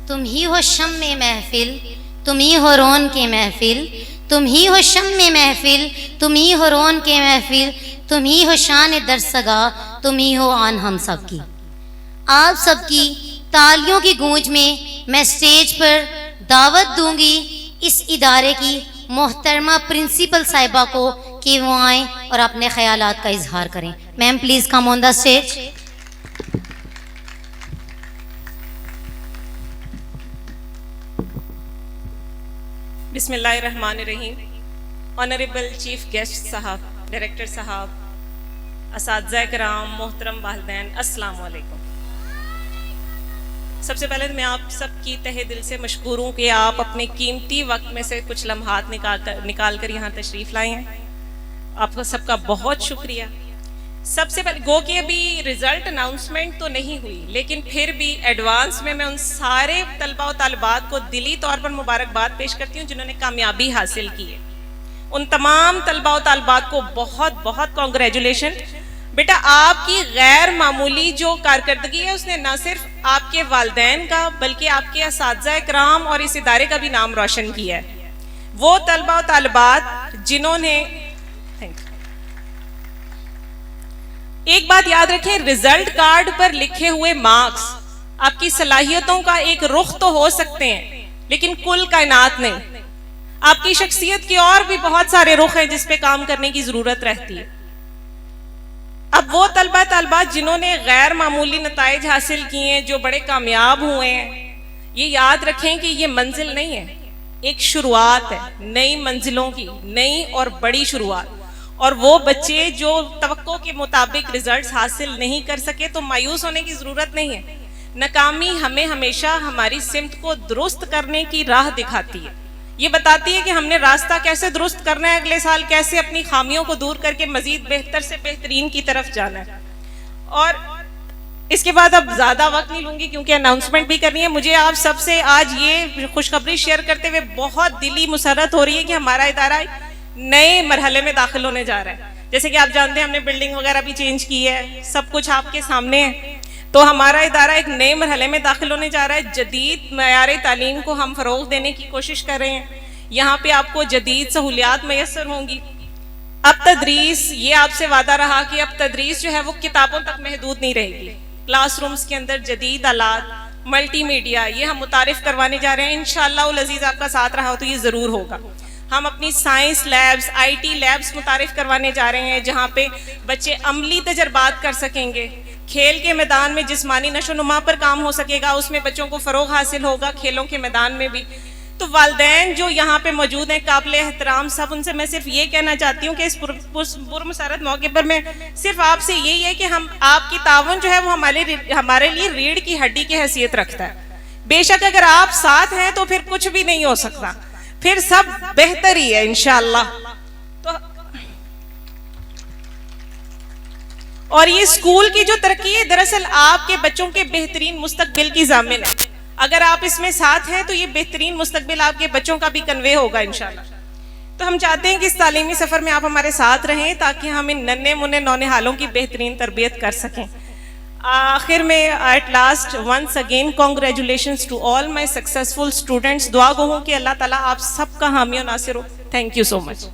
تم ہی ہو شمع محفل، تم ہی ہو رون کے محفل، تم ہی ہو شمع محفل، تم ہی ہو رون کے محفل، تم ہی ہو شان درسگا، تم ہی ہو آن ہم سب کی۔ آپ سب کی تالیوں کی گونج میں میں سٹیج پر دعوت دوں گی اس ادارے کی محترمہ پرنسپل صاحبہ کو کہ وہ آئیں اور اپنے خیالات کا اظہار کریں۔ Ma'am please come on the stage. بسم اللہ الرحمن الرحیم۔ آنریبل چیف گیسٹ صاحب، ڈائریکٹر صاحب، اساتذہ کرام، محترم والدین، السلام علیکم۔ سب سے پہلے میں آپ سب کی تہہ دل سے مشکور ہوں کہ آپ اپنے قیمتی وقت میں سے کچھ لمحات نکال کر یہاں تشریف لائے ہیں۔ آپ کا سب کا بہت شکریہ۔ سب سے پہلے گو کہ ابھی رزلٹ اناؤنسمنٹ تو نہیں ہوئی، لیکن پھر بھی ایڈوانس میں ان سارے طلبہ و طالبات کو دلی طور پر مبارکباد پیش کرتی ہوں جنہوں نے کامیابی حاصل کی ہے۔ ان تمام طلبہ و طالبات کو بہت بہت کانگریچولیشن۔ بیٹا آپ کی غیر معمولی جو کارکردگی ہے اس نے نہ صرف آپ کے والدین کا بلکہ آپ کے اساتذہ کرام اور اس ادارے کا بھی نام روشن کیا ہے۔ وہ طلبہ و طالبات جنہوں نے ایک بات یاد رکھیں، رزلٹ کارڈ پر لکھے ہوئے مارکس آپ کی صلاحیتوں کا ایک رخ تو ہو سکتے ہیں لیکن کل کائنات نہیں۔ آپ کی شخصیت کے اور بھی بہت سارے رخ ہیں جس پہ کام کرنے کی ضرورت رہتی ہے۔ اب وہ طلبہ طالبات جنہوں نے غیر معمولی نتائج حاصل کیے ہیں، جو بڑے کامیاب ہوئے ہیں، یہ یاد رکھیں کہ یہ منزل نہیں ہے، ایک شروعات ہے نئی منزلوں کی، نئی اور بڑی شروعات۔ اور وہ بچے جو توقع کے مطابق رزلٹس حاصل نہیں کر سکے تو مایوس ہونے کی ضرورت نہیں ہے۔ ناکامی ہمیں ہمیشہ ہماری سمت کو درست کرنے کی راہ دکھاتی ہے، یہ بتاتی ہے کہ ہم نے راستہ کیسے درست کرنا ہے، اگلے سال کیسے اپنی خامیوں کو دور کر کے مزید بہتر سے بہترین کی طرف جانا ہے۔ اور اس کے بعد اب زیادہ وقت نہیں لوں گی کیونکہ اناؤنسمنٹ بھی کرنی ہے۔ مجھے آپ سب سے آج یہ خوشخبری شیئر کرتے ہوئے بہت دلی مسرت ہو رہی ہے کہ ہمارا ادارہ نئے مرحلے میں داخل ہونے جا رہا ہے۔ جیسے کہ آپ جانتے ہیں ہم نے بلڈنگ وغیرہ بھی چینج کی ہے، سب کچھ آپ کے سامنے ہے۔ تو ہمارا ادارہ ایک نئے مرحلے میں داخل ہونے جا رہا ہے۔ جدید معیار تعلیم کو ہم فروغ دینے کی کوشش کر رہے ہیں۔ یہاں پہ آپ کو جدید سہولیات میسر ہوں گی۔ اب تدریس، یہ آپ سے وعدہ رہا کہ اب تدریس جو ہے وہ کتابوں تک محدود نہیں رہے گی۔ کلاس رومز کے اندر جدید آلات، ملٹی میڈیا، یہ ہم متعارف کروانے جا رہے ہیں۔ انشاءاللہ العزیز آپ کا ساتھ رہا ہو تو یہ ضرور ہوگا۔ ہم اپنی science labs, I T labs متعارف کروانے جا رہے ہیں جہاں پہ بچے عملی تجربات کر سکیں گے۔ کھیل کے میدان میں جسمانی نشو و نما پر کام ہو سکے گا، اس میں بچوں کو فروغ حاصل ہوگا، کھیلوں کے میدان میں بھی۔ تو والدین جو یہاں پہ موجود ہیں قابل احترام سب، ان سے میں صرف یہ کہنا چاہتی ہوں کہ اس پرمسرت موقع پر میں صرف آپ سے یہی ہے کہ ہم آپ کی تعاون جو ہے وہ ہمارے لیے ریڑھ کی ہڈی کی حیثیت رکھتا ہے۔ بے شک اگر آپ ساتھ ہیں تو پھر کچھ بھی نہیں ہو سکتا، پھر سب بہتر ہی ہے انشاءاللہ۔ تو اور یہ اسکول کی جو ترقی ہے دراصل آپ کے بچوں کے بہترین مستقبل کی ضامن ہے۔ اگر آپ اس میں ساتھ ہیں تو یہ بہترین مستقبل آپ کے بچوں کا بھی کنوے ہوگا انشاءاللہ۔ تو ہم چاہتے ہیں کہ اس تعلیمی سفر میں آپ ہمارے ساتھ رہیں تاکہ ہم ان ننھے منھے نونہالوں کی بہترین تربیت کر سکیں۔ آخر میں at last once again congratulations to all my successful students. دعا گو ہوں کہ اللہ تعالیٰ آپ سب کا حامی و ناصر ہو۔ Thank you so much.